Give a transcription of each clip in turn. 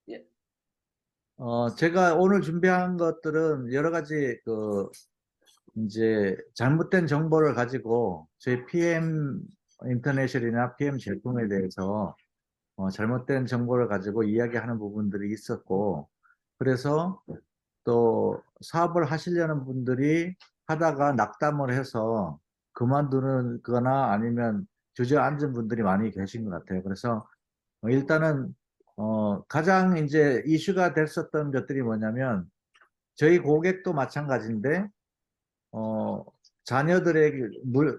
예. 제가 오늘 준비한 것들은 여러 가지 이제 잘못된 정보를 가지고 저희 PM 인터내셔널이나 PM 제품에 대해서 잘못된 정보를 가지고 이야기하는 부분들이 있었고, 그래서 또 사업을 하시려는 분들이 하다가 낙담을 해서 그만두는 거나 아니면 주저앉은 분들이 많이 계신 것 같아요. 그래서 일단은 가장 이제 이슈가 됐었던 것들이 뭐냐면, 저희 고객도 마찬가지인데 어 자녀들에게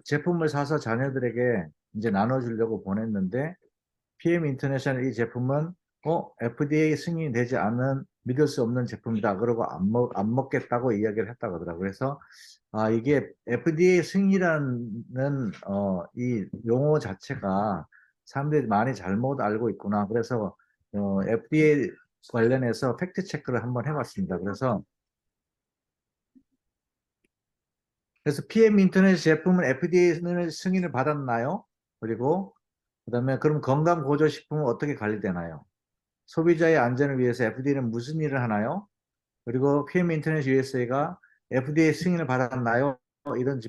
제품을 사서 자녀들에게 이제 나눠주려고 보냈는데, PM 인터내셔널 이 제품은 FDA 승인이 되지 않은 믿을 수 없는 제품이다. 그러고 안 먹겠다고 이야기를 했다고 하더라고요. 그래서 이게 FDA 승인이라는 이 용어 자체가 사람들이 많이 잘못 알고 있구나. 그래서 FDA 관련해서 팩트 체크를 한번 해봤습니다. 그래서 PM 인터넷 제품은 FDA 승인을 받았나요? 그리고 그다음에 그럼 건강 보조 식품은 어떻게 관리되나요? 소비자의 안전을 위해서 FDA는 무슨 일을 하나요? 그리고 PM 인터넷 USA가 FDA 승인을 받았나요? 이런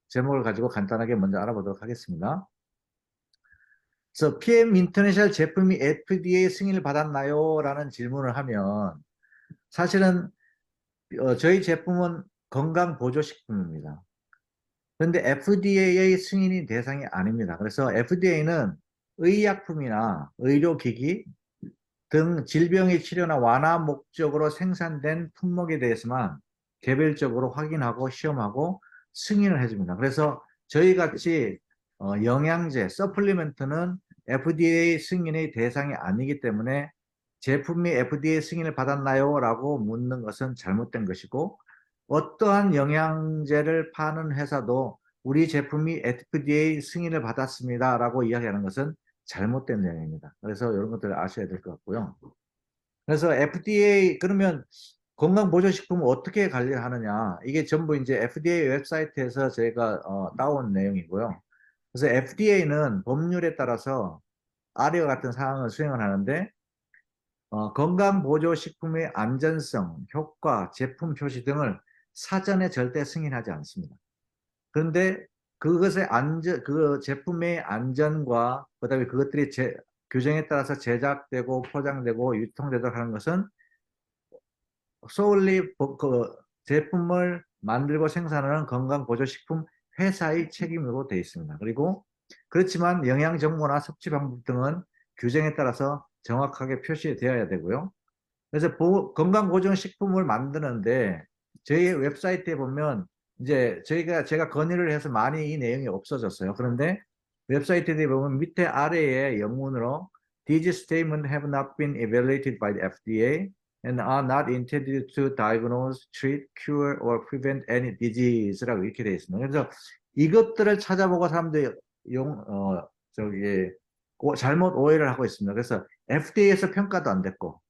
제목을 가지고 간단하게 먼저 알아보도록 하겠습니다. 그래서 PM 인터내셔널 제품이 FDA 승인을 받았나요? 라는 질문을 하면, 사실은 저희 제품은 건강보조식품입니다. 그런데 FDA의 승인이 대상이 아닙니다. 그래서 FDA는 의약품이나 의료기기 등 질병의 치료나 완화 목적으로 생산된 품목에 대해서만 개별적으로 확인하고 시험하고 승인을 해줍니다. 그래서 저희 같이 영양제, 서플리멘트는 FDA 승인의 대상이 아니기 때문에 제품이 FDA 승인을 받았나요? 라고 묻는 것은 잘못된 것이고, 어떠한 영양제를 파는 회사도 우리 제품이 FDA 승인을 받았습니다. 라고 이야기하는 것은 잘못된 내용입니다. 그래서 이런 것들을 아셔야 될 것 같고요. 그래서 FDA, 그러면 건강보조식품을 어떻게 관리하느냐. 이게 전부 이제 FDA 웹사이트에서 제가 따온 내용이고요. 그래서 FDA는 법률에 따라서 아래와 같은 사항을 수행을 하는데, 건강보조식품의 안전성, 효과, 제품 표시 등을 사전에 절대 승인하지 않습니다. 그런데 그 제품의 안전과 그다음에 그것들이 규정에 따라서 제작되고 포장되고 유통되도록 하는 것은 solely 그 제품을 만들고 생산하는 건강보조식품 회사의 책임으로 되어 있습니다. 그리고 그렇지만 영양 정보나 섭취 방법 등은 규정에 따라서 정확하게 표시되어야 되고요. 그래서 건강보조식품을 만드는데 저희 웹사이트에 보면 이제 제가 건의를 해서 많이 이 내용이 없어졌어요. 그런데 웹사이트에 보면 밑에 아래에 영문으로 These statements have not been evaluated by the FDA and are not intended to diagnose, treat, cure, or prevent any disease라고 이렇게 되어 있습니다. 그래서 이것들을 찾아보고 사람들이 저기 잘못 오해를 하고 있습니다. 그래서 FDA에서 평가도 안 됐고,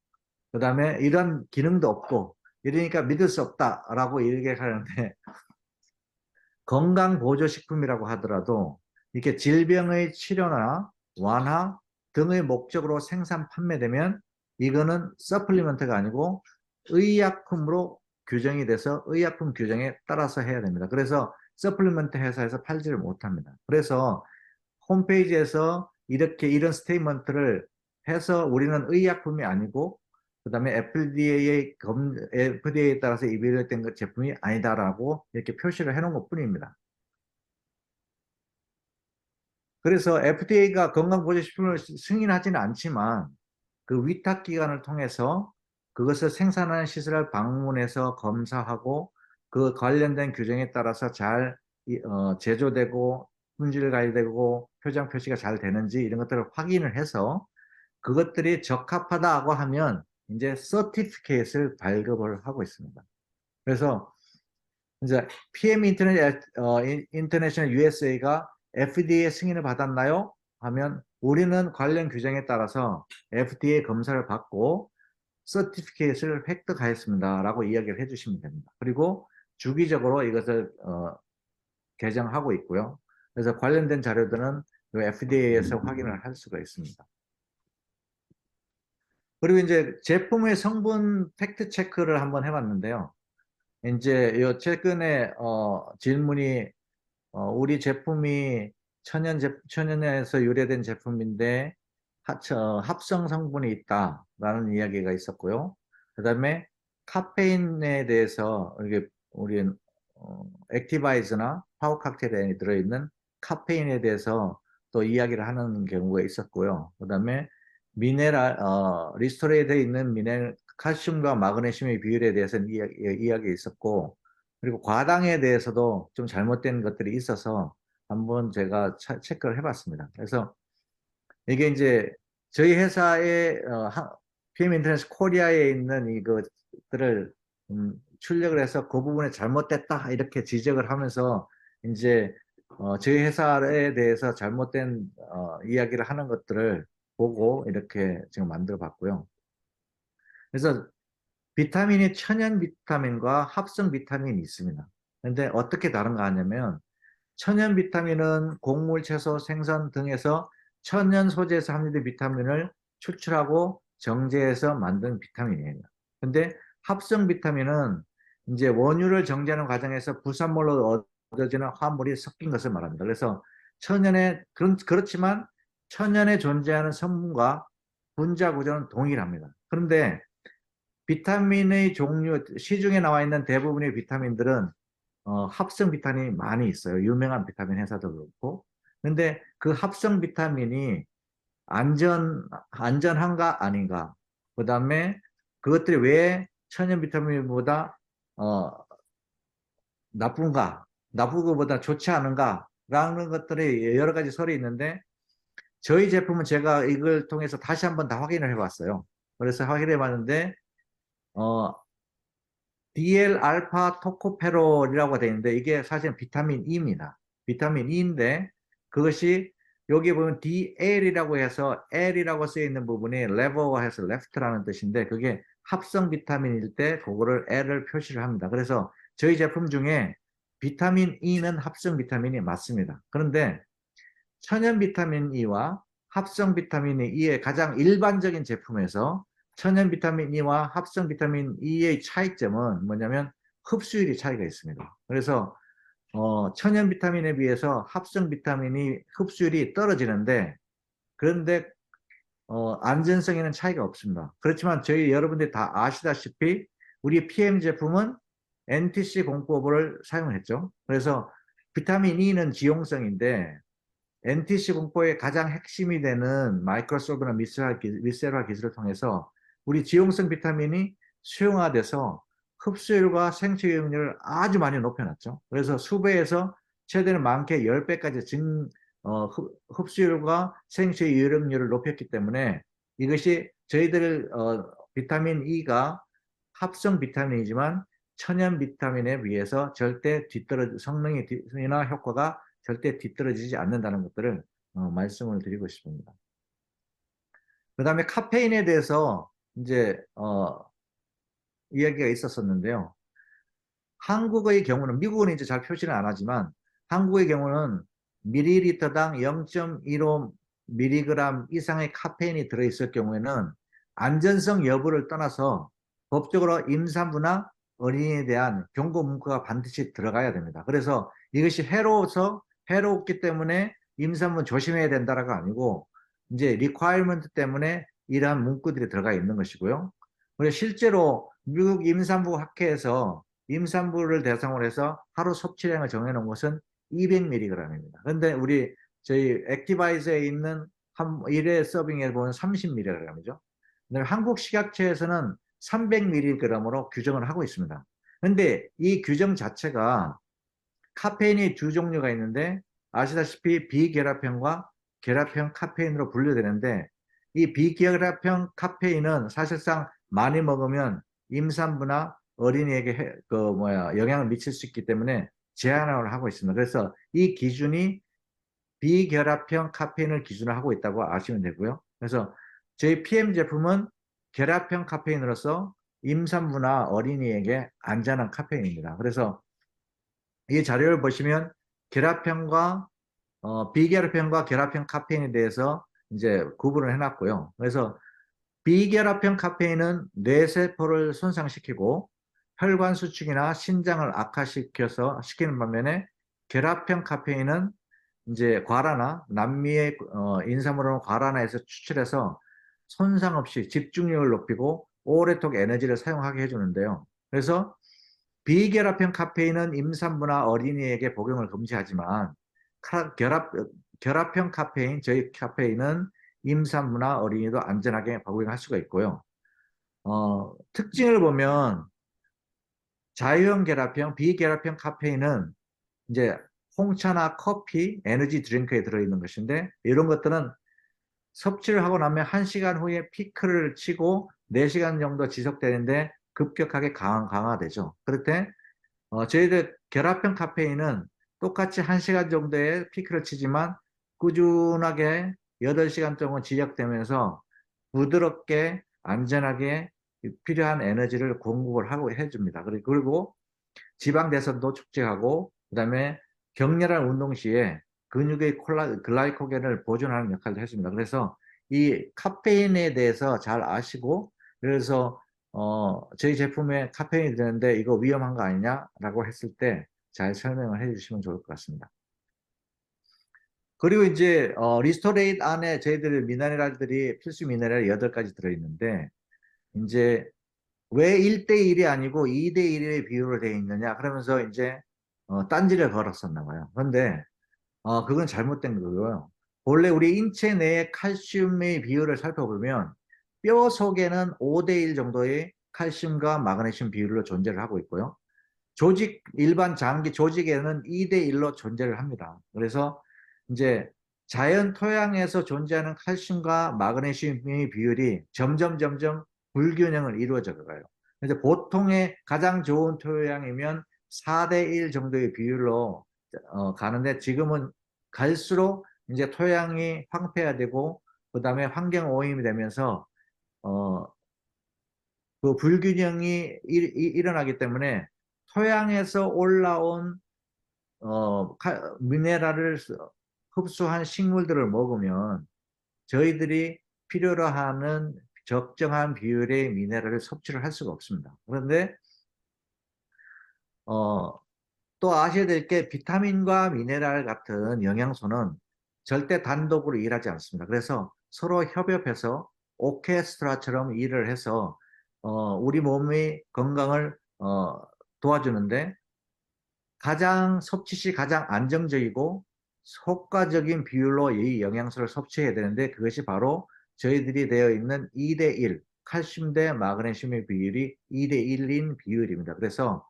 그 다음에 이런 기능도 없고 이러니까 믿을 수 없다라고 얘기하는데, 건강보조식품이라고 하더라도 이렇게 질병의 치료나 완화 등의 목적으로 생산 판매되면 이거는 서플리먼트가 아니고 의약품으로 규정이 돼서 의약품 규정에 따라서 해야 됩니다. 그래서 서플리먼트 회사에서 팔지를 못합니다. 그래서 홈페이지에서 이렇게 이런 스테이트먼트를 해서 우리는 의약품이 아니고 그다음에 FDA에 따라서 이베이트된 제품이 아니다라고 이렇게 표시를 해놓은 것뿐입니다. 그래서 FDA가 건강보조식품을 승인하지는 않지만 그 위탁기관을 통해서 그것을 생산하는 시설을 방문해서 검사하고 그 관련된 규정에 따라서 잘 제조되고 품질 관리되고 표장 표시가 잘 되는지 이런 것들을 확인을 해서 그것들이 적합하다고 하면 이제 서티피케이트를 발급을 하고 있습니다. 그래서 이제 PM 인터내셔널 USA가 FDA 승인을 받았나요? 하면 우리는 관련 규정에 따라서 FDA 검사를 받고 서티피케이트를 획득하였습니다라고 이야기를 해주시면 됩니다. 그리고 주기적으로 이것을 개정하고 있고요. 그래서 관련된 자료들은 FDA에서 확인을 할 수가 있습니다. 그리고 이제 제품의 성분 팩트 체크를 한번 해봤는데요. 이제 요 최근에 질문이 우리 제품이 천연에서 유래된 제품인데 합성 성분이 있다라는 이야기가 있었고요. 그다음에 카페인에 대해서 이게 우리 액티바이즈나 파워 칵테일에 들어있는 카페인에 대해서 또 이야기를 하는 경우가 있었고요. 그다음에 리스토레에 되어 있는 칼슘과 마그네슘의 비율에 대해서는 이야기 있었고, 그리고 과당에 대해서도 좀 잘못된 것들이 있어서 한번 제가 체크를 해봤습니다. 그래서 이게 이제 저희 회사의 PM 인터내셔널 코리아에 있는 이것들을 출력을 해서 그 부분에 잘못됐다 이렇게 지적을 하면서 이제 저희 회사에 대해서 잘못된 이야기를 하는 것들을 보고 이렇게 지금 만들어 봤고요. 그래서 비타민이 천연 비타민과 합성 비타민이 있습니다. 근데 어떻게 다른가 하냐면 천연 비타민은 곡물, 채소, 생선 등에서 천연 소재에서 함유된 비타민을 추출하고 정제해서 만든 비타민이에요. 근데 합성 비타민은 이제 원유를 정제하는 과정에서 부산물로 얻어지는 화합물이 섞인 것을 말합니다. 그래서 그렇지만 천연에 존재하는 성분과 분자 구조는 동일합니다. 그런데 비타민의 종류, 시중에 나와 있는 대부분의 비타민들은 합성 비타민이 많이 있어요. 유명한 비타민 회사도 그렇고. 근데 그 합성 비타민이 안전한가 아닌가. 그 다음에 그것들이 왜 천연 비타민보다 어, 나쁜가, 나쁘고보다 좋지 않은가, 라는 것들이 여러 가지 설이 있는데, 저희 제품은 제가 이걸 통해서 다시 한번 다 확인을 해봤어요. 그래서 확인해 봤는데, 어, DL-알파 토코페롤이라고 되어 있는데 이게 사실은 비타민 E입니다. 비타민 E인데 그것이 여기 보면 DL이라고 해서 L이라고 쓰여 있는 부분이 lever와 해서 left라는 뜻인데 그게 합성 비타민일 때 그거를 L을 표시를 합니다. 그래서 저희 제품 중에 비타민 E는 합성 비타민이 맞습니다. 그런데 천연 비타민 E와 합성 비타민 E의 가장 일반적인 제품에서 천연 비타민 E와 합성 비타민 E의 차이점은 뭐냐면 흡수율이 차이가 있습니다. 그래서 천연 비타민에 비해서 합성 비타민이 흡수율이 떨어지는데 그런데 안전성에는 차이가 없습니다. 그렇지만 저희 여러분들이 다 아시다시피 우리 PM 제품은 NTC 공법을 사용했죠. 그래서 비타민 E는 지용성인데 NTC 공포의 가장 핵심이 되는 마이크로솔브나 미세라 기술을 통해서 우리 지용성 비타민이 수용화돼서 흡수율과 생체 유용률을 아주 많이 높여놨죠. 그래서 수배에서 최대는 많게 10배까지 흡수율과 생체 유용률을 높였기 때문에 이것이 저희들 비타민 E가 합성 비타민이지만 천연 비타민에 비해서 절대 성능이나 효과가 절대 뒤떨어지지 않는다는 것들을 말씀을 드리고 싶습니다. 그 다음에 카페인에 대해서 이제 이야기가 있었었는데요. 한국의 경우는 미국은 이제 잘 표시는 안 하지만 한국의 경우는 밀리리터당 0.15mg 이상의 카페인이 들어있을 경우에는 안전성 여부를 떠나서 법적으로 임산부나 어린이에 대한 경고 문구가 반드시 들어가야 됩니다. 그래서 이것이 해롭기 때문에 임산부 조심해야 된다라가 아니고 이제 리ኳ이어먼트 때문에 이러한 문구들이 들어가 있는 것이고요. 그래서 실제로 미국 임산부 학회에서 임산부를 대상으로 해서 하루 섭취량을 정해놓은 것은 200mg입니다. 그런데 저희 액티바이저에 있는 1회 서빙에 보면 30mg이죠. 한국 식약처에서는 300mg으로 규정을 하고 있습니다. 그런데 이 규정 자체가 카페인이 두 종류가 있는데 아시다시피 비결합형과 결합형 카페인으로 분류되는데 이 비결합형 카페인은 사실상 많이 먹으면 임산부나 어린이에게 영향을 미칠 수 있기 때문에 제한을 하고 있습니다. 그래서 이 기준이 비결합형 카페인을 기준으로 하고 있다고 아시면 되고요. 그래서 저희 PM 제품은 결합형 카페인으로서 임산부나 어린이에게 안전한 카페인입니다. 그래서 이 자료를 보시면 결합형과 비결합형과 결합형 카페인에 대해서 이제 구분을 해놨고요. 그래서 비결합형 카페인은 뇌세포를 손상시키고 혈관 수축이나 신장을 악화시켜서 시키는 반면에 결합형 카페인은 이제 과라나 남미의 인삼으로는 과라나에서 추출해서 손상 없이 집중력을 높이고 오래도록 에너지를 사용하게 해주는데요. 그래서 비결합형 카페인은 임산부나 어린이에게 복용을 금지하지만 결합형 카페인, 저희 카페인은 임산부나 어린이도 안전하게 복용할 수가 있고요. 특징을 보면 자유형 결합형, 비결합형 카페인은 이제 홍차나 커피, 에너지 드링크에 들어있는 것인데 이런 것들은 섭취를 하고 나면 1시간 후에 피크를 치고 4시간 정도 지속되는데 급격하게 강화되죠. 그럴 때 저희들 결합형 카페인은 똑같이 1시간 정도의 피크를 치지만 꾸준하게 8시간 동안 지속되면서 부드럽게 안전하게 필요한 에너지를 공급을 하고 해줍니다. 그리고 지방 대선도 촉진하고 그다음에 격렬한 운동 시에 근육의 글라이코겐을 보존하는 역할도 해줍니다. 그래서 이 카페인에 대해서 잘 아시고 그래서 저희 제품에 카페인이 드는데 이거 위험한 거 아니냐라고 했을 때 잘 설명을 해주시면 좋을 것 같습니다. 그리고 이제 리스토레이트 안에 저희들 미네랄들이 필수 미네랄이 8가지 들어있는데 이제 왜 1대1이 아니고 2대1의 비율로 되어 있느냐 그러면서 이제 딴지를 걸었었나 봐요. 그런데 그건 잘못된 거고요. 원래 우리 인체 내의 칼슘의 비율을 살펴보면 뼈 속에는 5대1 정도의 칼슘과 마그네슘 비율로 존재를 하고 있고요. 일반 장기 조직에는 2대1로 존재를 합니다. 그래서 이제 자연 토양에서 존재하는 칼슘과 마그네슘의 비율이 점점 불균형을 이루어져 가요. 그래서 보통의 가장 좋은 토양이면 4대1 정도의 비율로 가는데 지금은 갈수록 이제 토양이 황폐화되고 그다음에 환경 오염이 되면서 어, 그 불균형이 일어나기 때문에 토양에서 올라온 미네랄을 흡수한 식물들을 먹으면 저희들이 필요로 하는 적정한 비율의 미네랄을 섭취를 할 수가 없습니다. 그런데 또 아셔야 될 게 비타민과 미네랄 같은 영양소는 절대 단독으로 일하지 않습니다. 그래서 서로 협업해서 오케스트라처럼 일을 해서 우리 몸의 건강을 도와주는데 섭취 시 가장 안정적이고 효과적인 비율로 이 영양소를 섭취해야 되는데 그것이 바로 저희들이 되어 있는 2대1 칼슘 대 마그네슘의 비율이 2대1인 비율입니다. 그래서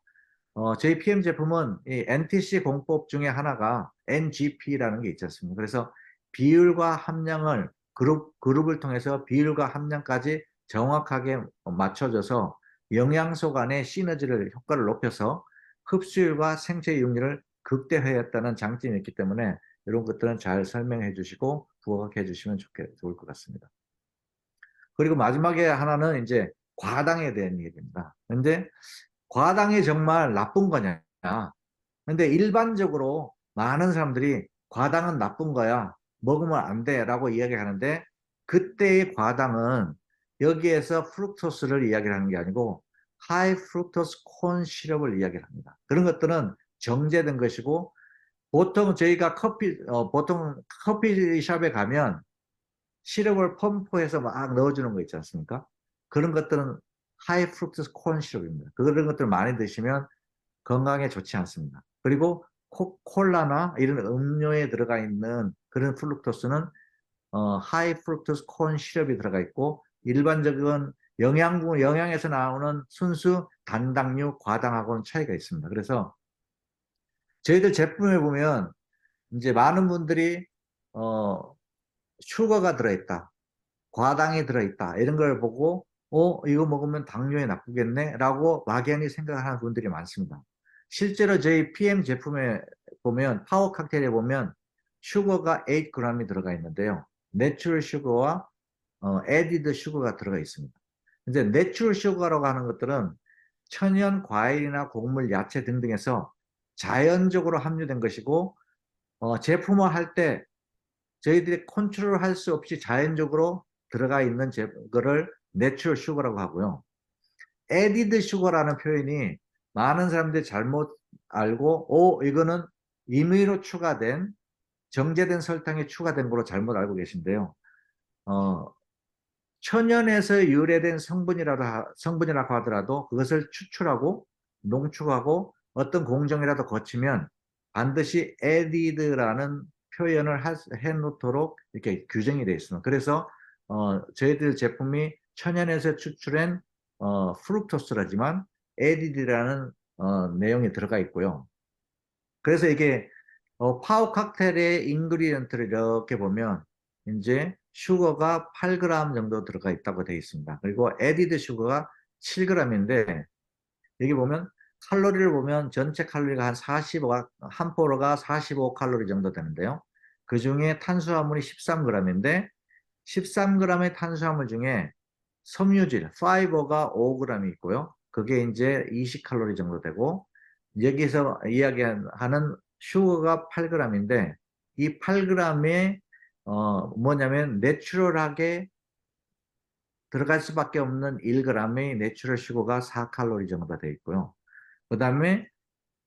저희 PM 제품은 이 NTC 공법 중에 하나가 NGP라는 게 있지 않습니까? 그래서 비율과 함량을 그룹을 통해서 비율과 함량까지 정확하게 맞춰줘서 영양소 간의 시너지를 효과를 높여서 흡수율과 생체 이용률을 극대화했다는 장점이 있기 때문에 이런 것들은 잘 설명해 주시고 부각해 주시면 좋을 것 같습니다. 그리고 마지막에 하나는 이제 과당에 대한 얘기입니다. 근데 과당이 정말 나쁜 거냐? 근데 일반적으로 많은 사람들이 과당은 나쁜 거야. 먹으면 안 돼. 라고 이야기하는데 그때의 과당은 여기에서 프룩토스를 이야기하는 게 아니고 하이 프룩토스 콘 시럽을 이야기를 합니다. 그런 것들은 정제된 것이고 보통 커피숍에 가면 시럽을 펌프해서 막 넣어주는 거 있지 않습니까? 그런 것들은 하이 프룩토스 콘 시럽입니다. 그런 것들 많이 드시면 건강에 좋지 않습니다. 그리고 콜라나 이런 음료에 들어가 있는 그런 프룩토스는 하이 프룩토스 콘 시럽이 들어가 있고 일반적인 영양에서 나오는 순수 단당류 과당하고는 차이가 있습니다. 그래서 저희들 제품에 보면 이제 많은 분들이 어, 슈거가 들어있다, 과당이 들어있다 이런 걸 보고 이거 먹으면 당뇨에 나쁘겠네 라고 막연히 생각하는 분들이 많습니다. 실제로 저희 PM 제품에 보면 파워 칵테일에 보면 슈거가 8g이 들어가 있는데요. 내추럴 슈거와 에디드 슈거가 들어가 있습니다. 이제 내추럴 슈거라고 하는 것들은 천연 과일이나 곡물, 야채 등등에서 자연적으로 함유된 것이고 제품을 할 때 저희들이 컨트롤할 수 없이 자연적으로 들어가 있는 거를 내추럴 슈거라고 하고요. 에디드 슈거라는 표현이 많은 사람들이 잘못 알고, 이거는 임의로 추가된, 정제된 설탕이 추가된 걸로 잘못 알고 계신데요. 어, 천연에서 유래된 성분이라고 하더라도 그것을 추출하고 농축하고 어떤 공정이라도 거치면 반드시 added라는 표현을 해놓도록 이렇게 규정이 되어 있습니다. 그래서 저희들 제품이 천연에서 추출한 프룩토스라지만 added라는 내용이 들어가 있고요. 그래서 이게 파워 칵테일의 인그리디언트를 이렇게 보면 이제 슈거가 8g 정도 들어가 있다고 되어 있습니다. 그리고 에디드 슈거가 7g인데 여기 보면 칼로리를 보면 전체 칼로리가 한 45가 한 포로가 45 칼로리 정도 되는데요. 그 중에 탄수화물이 13g인데 13g의 탄수화물 중에 섬유질, 파이버가 5g 있고요. 그게 이제 20칼로리 정도 되고 여기서 이야기하는 슈거가 8g인데 이 8g에 뭐냐면 내추럴하게 들어갈 수밖에 없는 1g의 내추럴 슈거가 4칼로리 정도 되어 있고요. 그 다음에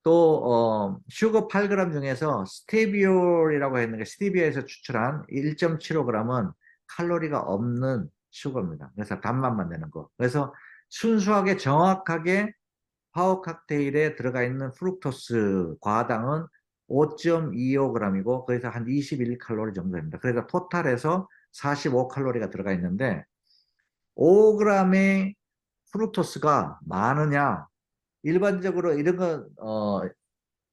또 슈거 8g 중에서 스테비올이라고 했는데 스테비아에서 추출한 1.75g은 칼로리가 없는 슈거입니다. 그래서 단맛만 내는 거. 그래서 순수하게 정확하게 파워 칵테일에 들어가 있는 프룩토스 과당은 5.25g이고 그래서 한 21칼로리 정도 됩니다. 그래서 토탈에서 45칼로리가 들어가 있는데 5g의 프룩토스가 많으냐? 일반적으로 이런 거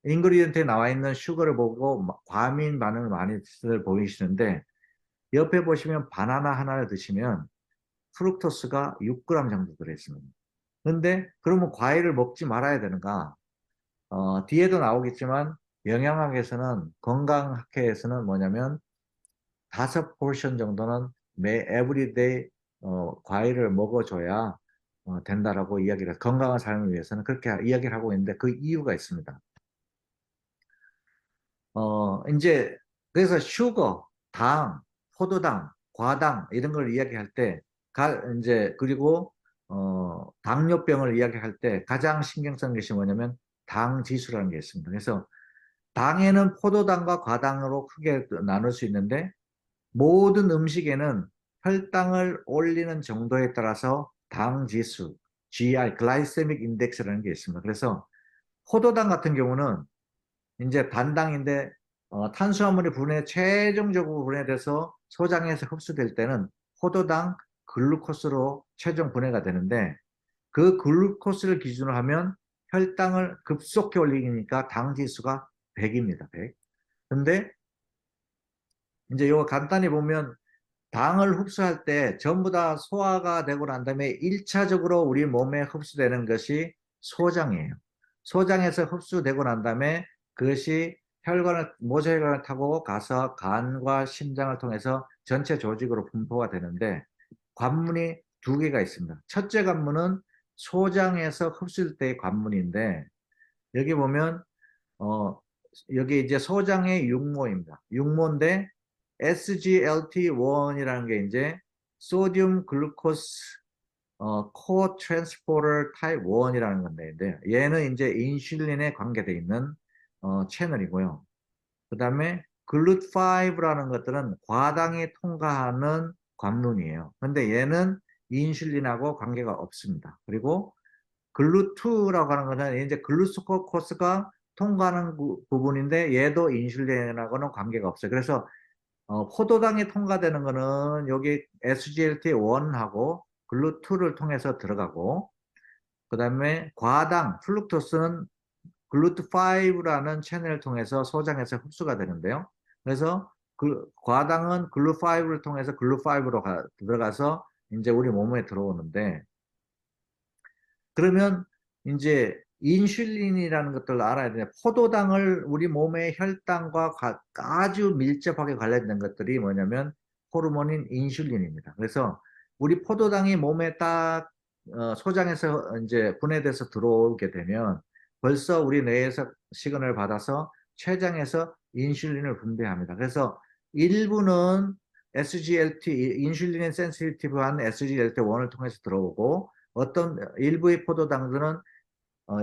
인그리디언트에 나와 있는 슈거를 보고 과민 반응을 많이들 보이시는데 옆에 보시면 바나나 하나를 드시면 프룩토스가 6g 정도 들어있습니다. 근데 그러면 과일을 먹지 말아야 되는가? 뒤에도 나오겠지만 영양학에서는 건강학회에서는 뭐냐면 5포션 정도는 매 에브리데이 과일을 먹어줘야 된다라고 이야기를 해요. 건강한 삶을 위해서는 그렇게 이야기를 하고 있는데 그 이유가 있습니다. 이제 그래서 슈거, 당, 포도당, 과당 이런 걸 이야기할 때 이제 그리고 당뇨병을 이야기할 때 가장 신경 쓰는 것이 뭐냐면 당 지수라는 게 있습니다. 그래서 당에는 포도당과 과당으로 크게 나눌 수 있는데 모든 음식에는 혈당을 올리는 정도에 따라서 당 지수, GI, 글라이세믹 인덱스라는 게 있습니다. 그래서 포도당 같은 경우는 이제 단당인데 탄수화물이 최종적으로 분해돼서 소장에서 흡수될 때는 포도당 글루코스로 최종 분해가 되는데 그 글루코스를 기준으로 하면 혈당을 급속히 올리니까 당 지수가 100입니다. 100. 근데 이제 이거 간단히 보면 당을 흡수할 때 전부 다 소화가 되고 난 다음에 1차적으로 우리 몸에 흡수되는 것이 소장이에요. 소장에서 흡수되고 난 다음에 그것이 모세혈관을 타고 가서 간과 심장을 통해서 전체 조직으로 분포가 되는데 관문이 두 개가 있습니다. 첫째 관문은 소장에서 흡수될 때의 관문인데 여기 보면 어, 여기 이제 소장의 육모입니다. 육모인데 SGLT1이라는 게 이제 소디움 글루코스 코 트랜스포터 타입 1이라는 건데 얘는 이제 인슐린에 관계되어 있는 채널이고요. 그 다음에 글루트5라는 것들은 과당이 통과하는 관문이에요. 근데 얘는 인슐린하고 관계가 없습니다. 그리고 글루트라고 하는 것은 이제 글루코스가 통과하는 부분인데 얘도 인슐린하고는 관계가 없어요. 그래서 포도당이 통과되는 거는 여기 SGLT1하고 글루트를 통해서 들어가고 그 다음에 과당, 플룩토스는 글루트5라는 채널을 통해서 소장에서 흡수가 되는데요. 그래서 과당은 글루5를 통해서 글루5로 들어가서 이제 우리 몸에 들어오는데 그러면 이제 인슐린이라는 것들을 알아야 되는데 포도당을 우리 몸의 혈당과 아주 밀접하게 관련된 것들이 뭐냐면 호르몬인 인슐린입니다. 그래서 우리 포도당이 몸에 딱 소장에서 이제 분해돼서 들어오게 되면 벌써 우리 뇌에서 시그널을 받아서 췌장에서 인슐린을 분비합니다. 그래서 일부는 SGLT, 인슐린에 센시티브한 SGLT1을 통해서 들어오고 어떤 일부의 포도당들은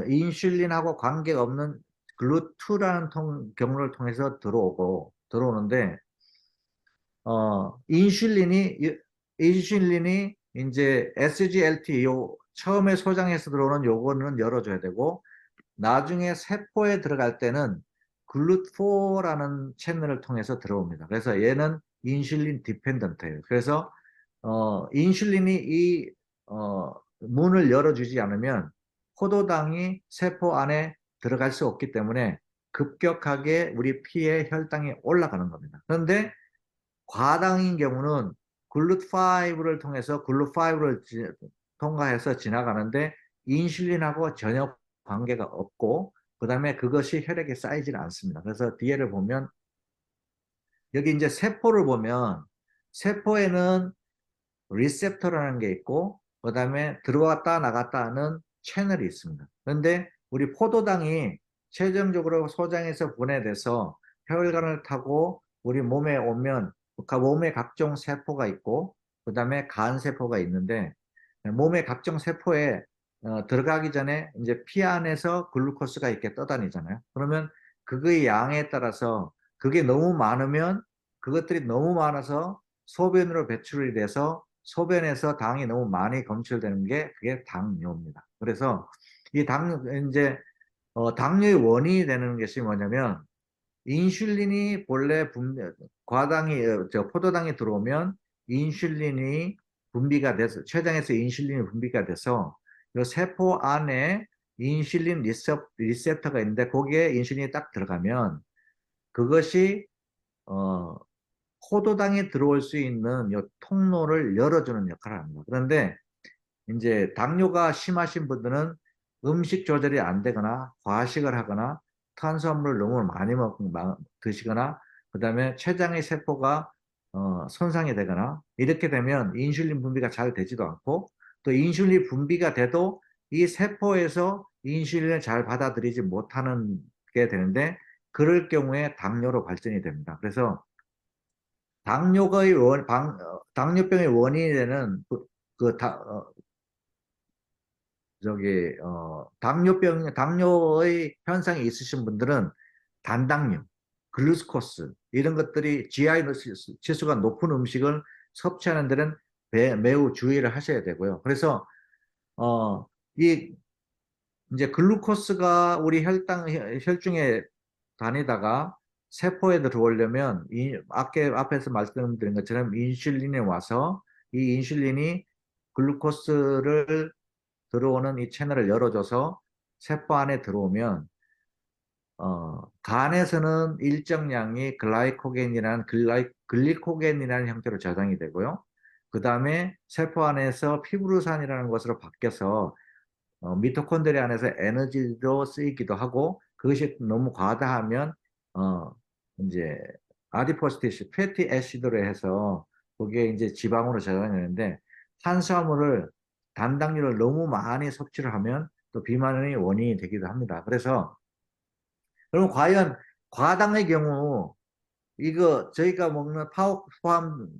인슐린하고 관계가 없는 글루2라는 경로를 통해서 들어오는데 인슐린이 이제 SGLT 처음에 소장해서 들어오는 요거는 열어줘야 되고 나중에 세포에 들어갈 때는 글루트4라는 채널을 통해서 들어옵니다. 그래서 얘는 인슐린 디펜던트예요. 그래서 인슐린이 이 문을 열어주지 않으면 포도당이 세포 안에 들어갈 수 없기 때문에 급격하게 우리 피에 혈당이 올라가는 겁니다. 그런데 과당인 경우는 글루트5를 통해서 글루5를 통과해서 지나가는데 인슐린하고 전혀 관계가 없고 그다음에 그것이 혈액에 쌓이지는 않습니다. 그래서 뒤에를 보면 여기 이제 세포를 보면 세포에는 리셉터라는 게 있고 그다음에 들어왔다 나갔다 하는 채널이 있습니다. 그런데 우리 포도당이 최종적으로 소장에서 분해돼서 혈관을 타고 우리 몸에 오면 몸에 각종 세포가 있고 그다음에 간 세포가 있는데 몸의 각종 세포에 들어가기 전에 이제 피 안에서 글루코스가 이렇게 떠다니잖아요. 그러면 그거의 양에 따라서 그게 너무 많으면 그것들이 너무 많아서 소변으로 배출이 돼서 소변에서 당이 너무 많이 검출되는 게 그게 당뇨입니다. 그래서 이 이제 당뇨의 원인이 되는 것이 뭐냐면 인슐린이 본래 과당이 포도당이 들어오면 인슐린이 분비가 돼서 췌장에서 인슐린이 분비가 돼서 이 세포 안에 인슐린 리셉터가 있는데 거기에 인슐린이 딱 들어가면 그것이 어, 포도당이 들어올 수 있는 이 통로를 열어주는 역할을 합니다. 그런데 이제 당뇨가 심하신 분들은 음식 조절이 안 되거나 과식을 하거나 탄수화물을 너무 많이 드시거나 그다음에 췌장의 세포가 손상이 되거나 이렇게 되면 인슐린 분비가 잘 되지도 않고 또 인슐린 분비가 돼도 이 세포에서 인슐린을 잘 받아들이지 못하는 게 되는데 그럴 경우에 당뇨로 발전이 됩니다. 그래서 당뇨병의 원인이 되는 그 당뇨의 현상이 있으신 분들은 단당류, 글루코스 이런 것들이 GI 지수가 높은 음식을 섭취하는 데는 매우 주의를 하셔야 되고요. 그래서 이 이제 글루코스가 우리 혈중에 다니다가 세포에 들어오려면 앞에서 말씀드린 것처럼 인슐린이 와서 이 인슐린이 글루코스를 들어오는 이 채널을 열어줘서 세포 안에 들어오면 간에서는 일정량이 글리코겐이라는 형태로 저장이 되고요. 그 다음에 세포 안에서 피브로산이라는 것으로 바뀌어서 미토콘드리아 안에서 에너지로 쓰이기도 하고 그것이 너무 과다하면 이제 아디포스 티슈, 패티 애시드로 해서 거기에 이제 지방으로 저장되는데 탄수화물을 단당류를 너무 많이 섭취를 하면 또 비만의 원인이 되기도 합니다. 그래서 그럼 과연 과당의 경우 이거 저희가 먹는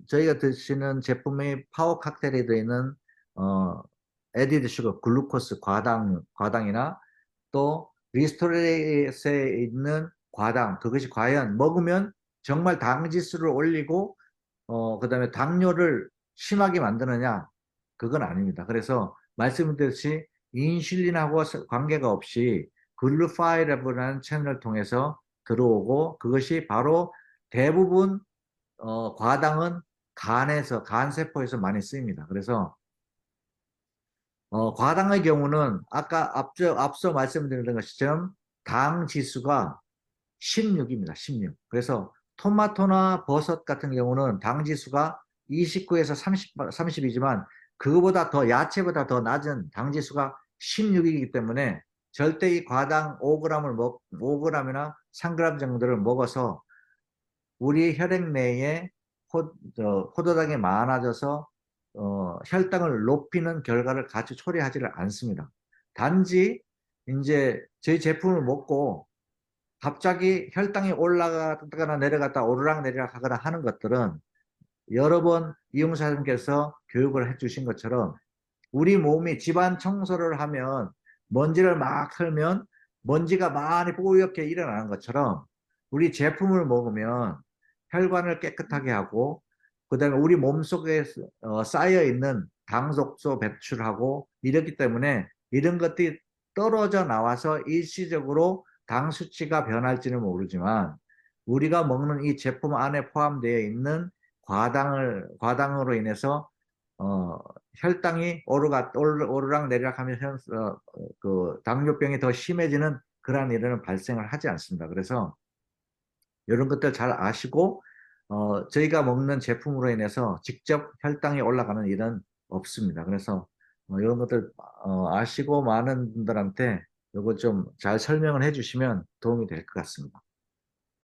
저희가 드시는 제품의 파워 칵테일에 들어있는 에디드 슈거, 글루코스 과당이나 또 리스토레스에 있는 과당 그것이 과연 먹으면 정말 당 지수를 올리고 그다음에 당뇨를 심하게 만드느냐 그건 아닙니다. 그래서 말씀드렸듯이 인슐린하고 관계가 없이 글루파이라는 채널을 통해서 들어오고 그것이 바로 대부분 과당은 간세포에서 많이 쓰입니다. 그래서 과당의 경우는 아까 앞서 말씀드린 것처럼 당 지수가 16입니다. 16. 그래서 토마토나 버섯 같은 경우는 당 지수가 29에서 30이지만 그거보다 더 야채보다 더 낮은 당 지수가 16이기 때문에 절대 이 과당 5g이나 3g 정도를 먹어서 우리 혈액 내에 포도당이 많아져서 혈당을 높이는 결과를 같이 초래하지를 않습니다. 단지 이제 저희 제품을 먹고 갑자기 혈당이 올라가거나 내려갔다 오르락내리락 하거나 하는 것들은 여러 번 이용사님께서 교육을 해주신 것처럼 우리 몸이 집안 청소를 하면 먼지를 막 털면 먼지가 많이 뽀얗게 일어나는 것처럼 우리 제품을 먹으면 혈관을 깨끗하게 하고 그다음에 우리 몸속에 쌓여 있는 당독소 배출하고 이렇기 때문에 이런 것들이 떨어져 나와서 일시적으로 당 수치가 변할지는 모르지만 우리가 먹는 이 제품 안에 포함되어 있는 과당으로 인해서 어, 혈당이 오르락 내리락 하면서 그 당뇨병이 더 심해지는 그러한 일은 발생을 하지 않습니다. 그래서 이런 것들 잘 아시고 저희가 먹는 제품으로 인해서 직접 혈당이 올라가는 일은 없습니다. 그래서 이런 것들 아시고 많은 분들한테 이거 좀 잘 설명을 해주시면 도움이 될 것 같습니다.